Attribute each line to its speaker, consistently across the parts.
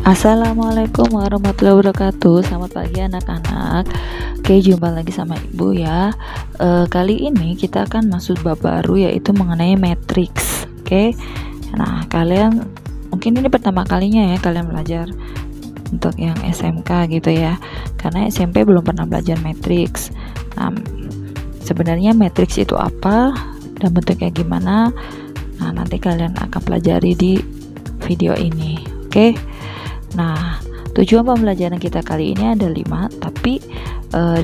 Speaker 1: Assalamualaikum warahmatullahi wabarakatuh. Selamat pagi anak-anak. Oke, jumpa lagi sama ibu ya. Kali ini kita akan masuk bab baru, yaitu mengenai matriks. Oke, nah kalian mungkin ini pertama kalinya ya kalian belajar untuk yang SMK gitu ya, karena SMP belum pernah belajar matriks. Nah, sebenarnya matriks itu apa dan bentuknya gimana? Nah, nanti kalian akan pelajari di video ini. Oke. Nah, tujuan pembelajaran kita kali ini ada 5, tapi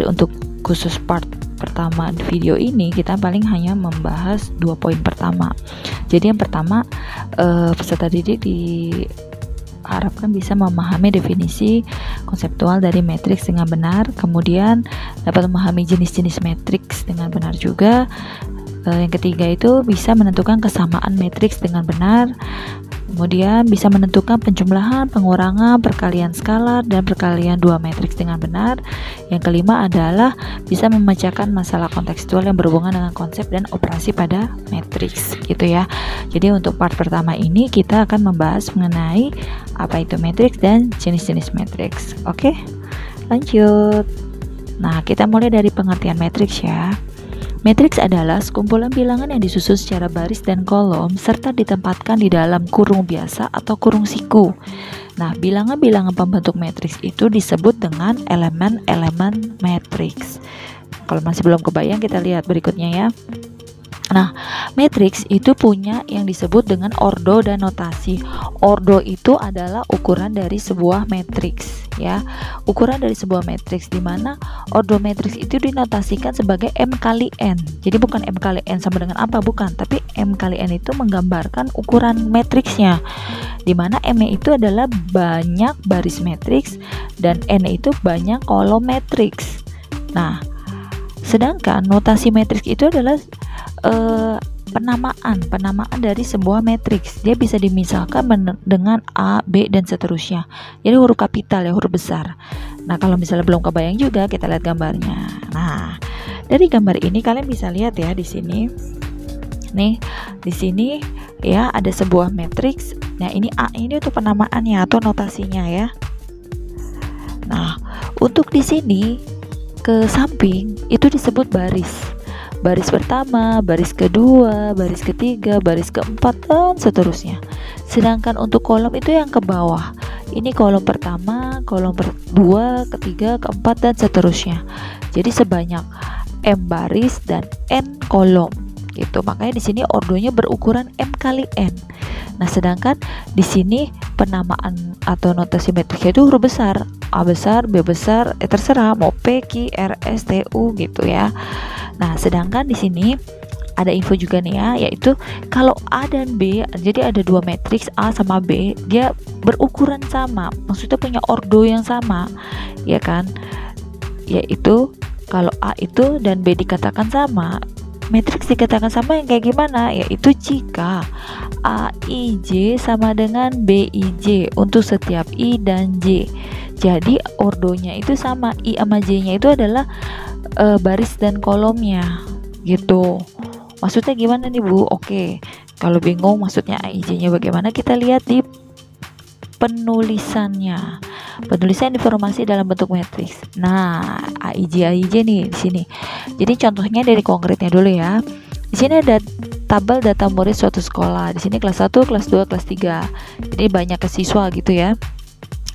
Speaker 1: untuk khusus part pertama di video ini kita paling hanya membahas 2 poin pertama. Jadi yang pertama, peserta didik diharapkan bisa memahami definisi konseptual dari matriks dengan benar, kemudian dapat memahami jenis-jenis matriks dengan benar juga. Yang ketiga itu bisa menentukan kesamaan matriks dengan benar. Kemudian bisa menentukan penjumlahan, pengurangan, perkalian skalar, dan perkalian dua matriks dengan benar. Yang kelima adalah bisa memecahkan masalah kontekstual yang berhubungan dengan konsep dan operasi pada matriks gitu ya. Jadi untuk part pertama ini kita akan membahas mengenai apa itu matriks dan jenis-jenis matriks. Oke, lanjut. Nah, kita mulai dari pengertian matriks ya. Matriks adalah sekumpulan bilangan yang disusun secara baris dan kolom serta ditempatkan di dalam kurung biasa atau kurung siku. Nah, bilangan-bilangan pembentuk matriks itu disebut dengan elemen-elemen matriks. Kalau masih belum kebayang, kita lihat berikutnya ya. Nah, matriks itu punya yang disebut dengan ordo dan notasi. Ordo itu adalah ukuran dari sebuah matriks ya. Ukuran dari sebuah matriks, di mana ordo matriks itu dinotasikan sebagai M kali N. Jadi bukan M kali N sama dengan apa, bukan, tapi M kali N itu menggambarkan ukuran matriksnya. Di mana M itu adalah banyak baris matriks dan N itu banyak kolom matriks. Nah, sedangkan notasi matriks itu adalah penamaan dari sebuah matriks. Dia bisa dimisalkan dengan A, B, dan seterusnya. Jadi huruf kapital ya, huruf besar. Nah, kalau misalnya belum kebayang juga, kita lihat gambarnya. Nah, dari gambar ini kalian bisa lihat ya di sini. Nih, di sini ya ada sebuah matriks. Nah, ini A ini untuk penamaannya atau notasinya ya. Nah, untuk di sini ke samping itu disebut baris. Baris pertama, baris kedua, baris ketiga, baris keempat, dan seterusnya. Sedangkan untuk kolom itu yang ke bawah. Ini kolom pertama, kolom kedua, ketiga, keempat, dan seterusnya. Jadi sebanyak M baris dan N kolom gitu. Makanya di sini ordonya berukuran M kali N. Nah, sedangkan di sini penamaan atau notasi matriksnya itu huruf besar. A besar, B besar, terserah mau P, Q, R, S, T, U gitu ya. Nah, sedangkan di sini ada info juga nih ya, yaitu kalau A dan B, jadi ada dua matriks A sama B, dia berukuran sama, maksudnya punya ordo yang sama, ya kan? Yaitu kalau A itu dan B dikatakan sama, matriks dikatakan sama yang kayak gimana? Yaitu jika A, I, J sama dengan B, I, J untuk setiap I dan J. Jadi ordonya itu sama, I sama J-nya itu adalah baris dan kolomnya gitu. Maksudnya gimana nih Bu? Oke, kalau bingung maksudnya A, I, J-nya bagaimana, kita lihat di penulisannya. Penulisan informasi dalam bentuk matriks. Nah, A, I, J nih di sini. Jadi contohnya dari konkretnya dulu ya. Di sini ada tabel data murid suatu sekolah. Di sini kelas 1, kelas 2, kelas 3. Jadi banyak ke siswa gitu ya.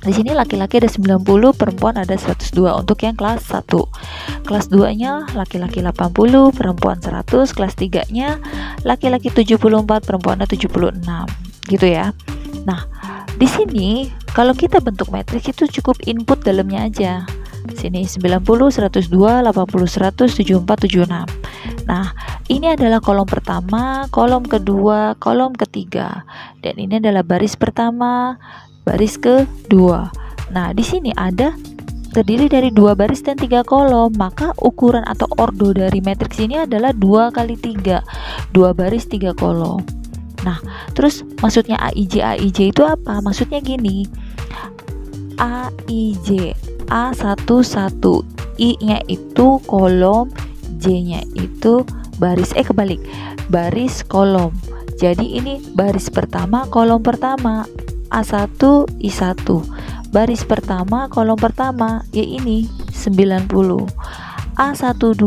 Speaker 1: Di sini laki-laki ada 90, perempuan ada 102 untuk yang kelas 1. Kelas 2-nya laki-laki 80, perempuan 100, kelas 3-nya laki-laki 74, perempuan 76 gitu ya. Nah, di sini kalau kita bentuk matriks itu cukup input dalamnya aja. Sini 90, 102, 80, 100, 74, 76. Nah, ini adalah kolom pertama, kolom kedua, kolom ketiga. Dan ini adalah baris pertama, baris kedua. Nah, di sini ada terdiri dari 2 baris dan 3 kolom, maka ukuran atau ordo dari matriks ini adalah 2 kali 3, 2 baris 3 kolom. Nah, terus maksudnya AIJ itu apa? Maksudnya gini, AIJ, A11, I-nya itu kolom, J-nya itu baris, kebalik, baris kolom. Jadi ini baris pertama, kolom pertama. A1 I1. Baris pertama kolom pertama ya ini 90. A12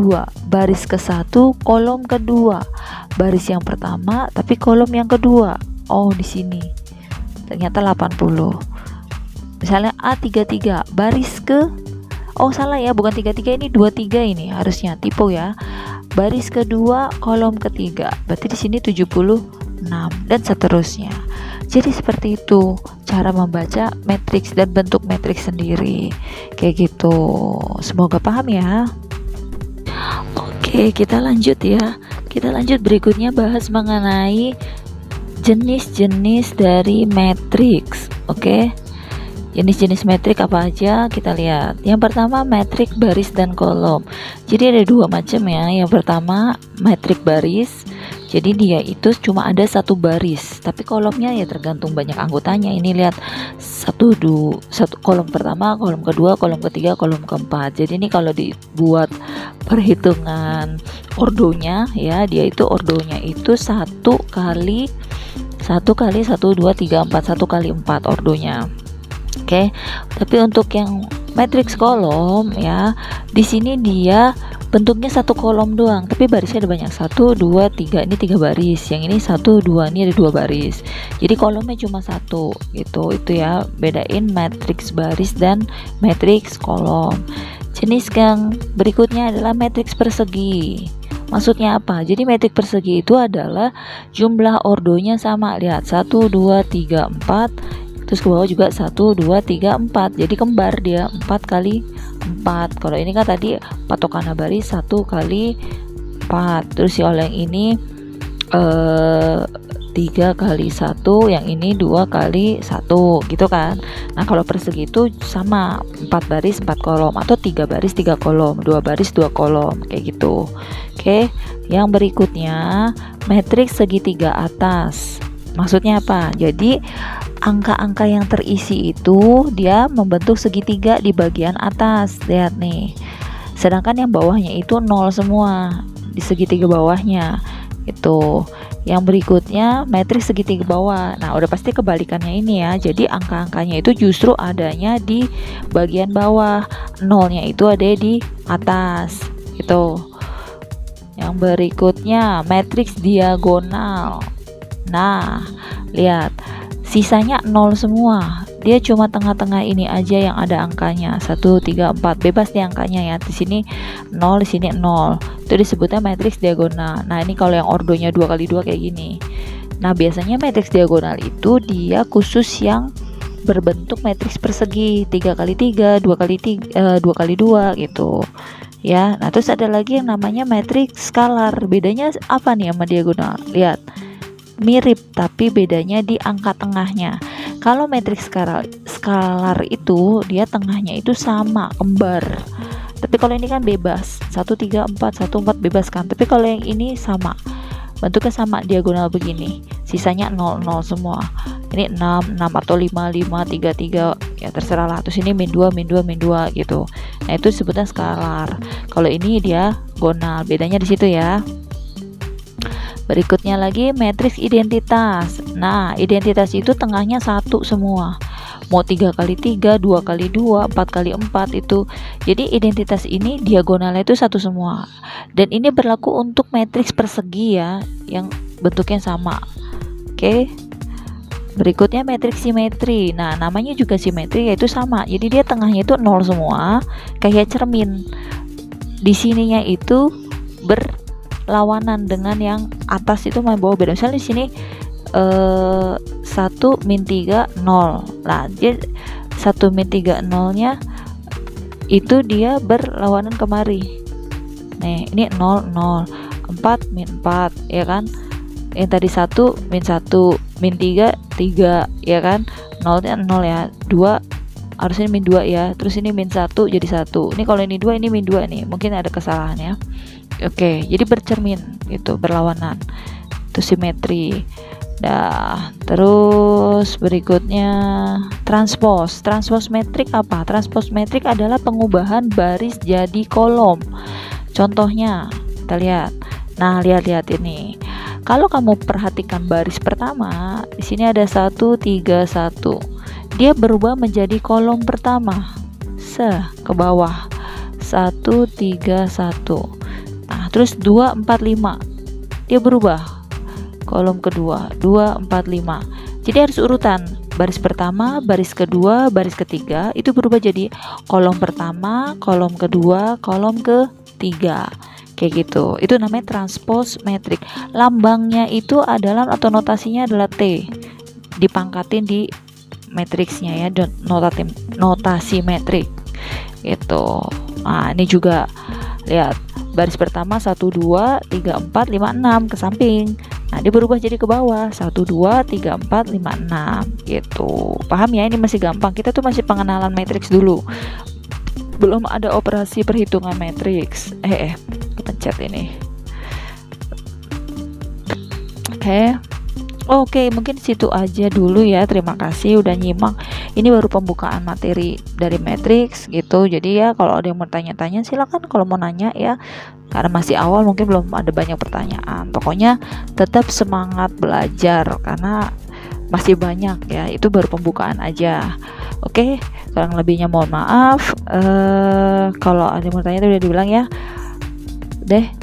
Speaker 1: baris ke-1 kolom kedua. Baris yang pertama tapi kolom yang kedua. Oh, di sini. Ternyata 80. Misalnya A33 baris ke salah ya, bukan 33, ini 23, ini harusnya tipe ya. Baris kedua kolom ketiga. Berarti di sini 76 dan seterusnya. Jadi seperti itu cara membaca matriks dan bentuk matriks sendiri. Kayak gitu. Semoga paham ya. Oke, kita lanjut ya. Kita lanjut berikutnya bahas mengenai jenis-jenis dari matriks. Oke. Jenis-jenis metrik apa aja kita lihat. Yang pertama metrik baris dan kolom. Jadi ada dua macam ya. Yang pertama metrik baris. Jadi dia itu cuma ada satu baris, tapi kolomnya ya tergantung banyak anggotanya. Ini lihat satu kolom pertama, kolom kedua, kolom ketiga, kolom keempat. Jadi ini kalau dibuat perhitungan ordonya ya, dia itu ordonya itu 1 kali 1 kali 1 2 3 4, 1 kali 4 ordonya. Oke, tapi untuk yang matriks kolom ya, di sini dia bentuknya satu kolom doang, tapi barisnya ada banyak, 1 2 3, ini 3 baris, yang ini 1 2, ini ada 2 baris. Jadi kolomnya cuma satu gitu. Itu ya, bedain matriks baris dan matriks kolom. Jenis yang berikutnya adalah matriks persegi. Maksudnya apa? Jadi matriks persegi itu adalah jumlah ordonya sama. Lihat 1 2 3 4, terus ke bawah juga 1 2 3 4. Jadi kembar dia, 4 kali 4. Kalau ini kan tadi patokan baris 1 kali 4. Terus yang ini 3 kali 1, yang ini 2 kali 1 gitu kan. Nah, kalau persegi itu sama, 4 baris 4 kolom, atau 3 baris 3 kolom, 2 baris 2 kolom, kayak gitu. Oke, yang berikutnya matriks segitiga atas. Maksudnya apa? Jadi angka-angka yang terisi itu dia membentuk segitiga di bagian atas. Lihat nih. Sedangkan yang bawahnya itu 0 semua di segitiga bawahnya. Itu. Yang berikutnya matriks segitiga bawah. Nah, udah pasti kebalikannya ini ya. Jadi angka-angkanya itu justru adanya di bagian bawah. 0-nya itu ada di atas. Gitu. Yang berikutnya matriks diagonal. Nah, lihat, sisanya 0 semua. Dia cuma tengah-tengah ini aja yang ada angkanya 1 3 4, bebas nih angkanya ya. Di sini 0, di sini 0. Itu disebutnya matriks diagonal. Nah, ini kalau yang ordonya 2 kali 2 kayak gini. Nah, biasanya matriks diagonal itu dia khusus yang berbentuk matriks persegi 3 kali 3, 2 kali 3, 2 kali 2 gitu. Ya. Nah, terus ada lagi yang namanya matriks skalar. Bedanya apa nih sama diagonal? Lihat. Mirip, tapi bedanya di angka tengahnya. Kalau matriks skalar itu dia tengahnya itu sama, kembar. Tapi kalau ini kan bebas, 1 3 4, 1 4 bebas kan. Tapi kalau yang ini sama, bentuknya sama, diagonal begini, sisanya 0 0 semua. Ini 6 6 atau 5 5 3 3, ya terserah lah. Terus ini min 2 min 2 min 2 gitu. Nah, itu disebutnya skalar. Kalau ini dia gonal, bedanya di situ ya. Berikutnya lagi matriks identitas. Nah, identitas itu tengahnya satu semua. Mau 3 kali 3, 2 kali 2, 4 kali 4 itu. Jadi identitas ini diagonalnya itu satu semua. Dan ini berlaku untuk matriks persegi ya, yang bentuknya sama. Oke. Berikutnya matriks simetri. Nah, namanya juga simetri, yaitu sama. Jadi dia tengahnya itu 0 semua, kayak cermin. Di sininya itu berlawanan dengan yang atas itu main bawah beda. Misalnya di sini 1 min 3 0. Nah, dia 1 min 3 0 nya itu dia berlawanan kemari. Nih, ini 0 0. 4 min 4 ya kan. Yang tadi 1 min 1, min 3 3 ya kan. 0 nya 0 ya. 2 harusnya min 2 ya. Terus ini min 1 jadi 1. Ini kalau ini 2, ini min 2 nih. Mungkin ada kesalahan ya. Oke, jadi bercermin gitu, berlawanan. Itu simetri. Nah, terus berikutnya transpos. Transpos metrik apa? Transpos metrik adalah pengubahan baris jadi kolom. Contohnya, kita lihat. Nah, lihat-lihat ini. Kalau kamu perhatikan baris pertama, di sini ada 1, 3, 1. Dia berubah menjadi kolom pertama. Ke bawah. 1, 3, 1. Nah, terus 2, 4, 5. Dia berubah. Kolom kedua, 2, 4, 5. Jadi harus urutan. Baris pertama, baris kedua, baris ketiga itu berubah jadi kolom pertama, kolom kedua, kolom ketiga. Kayak gitu. Itu namanya transpose metrik. Lambangnya itu adalah atau notasinya adalah T. Dipangkatin di matriksnya ya, notasi metrik. Gitu. Nah, ini juga lihat baris pertama 1, 2, 3, 4, 5, 6 ke samping. Nah, dia berubah jadi ke bawah 1, 2, 3, 4, 5, 6 gitu. Paham ya? Ini masih gampang. Kita tuh masih pengenalan matriks dulu. Belum ada operasi perhitungan matriks. Kepencet ini. Oke, mungkin situ aja dulu ya. Terima kasih udah nyimak. Ini baru pembukaan materi dari matriks gitu. Jadi ya kalau ada yang mau tanya-tanya silakan kalau mau nanya ya. Karena masih awal mungkin belum ada banyak pertanyaan. Pokoknya tetap semangat belajar karena masih banyak ya. Itu baru pembukaan aja. Oke, kurang lebihnya mohon maaf. Kalau ada yang mau tanya itu udah dibilang ya.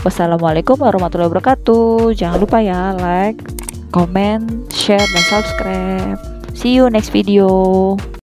Speaker 1: Wassalamualaikum warahmatullahi wabarakatuh. Jangan lupa ya like, comment, share, dan subscribe. See you next video.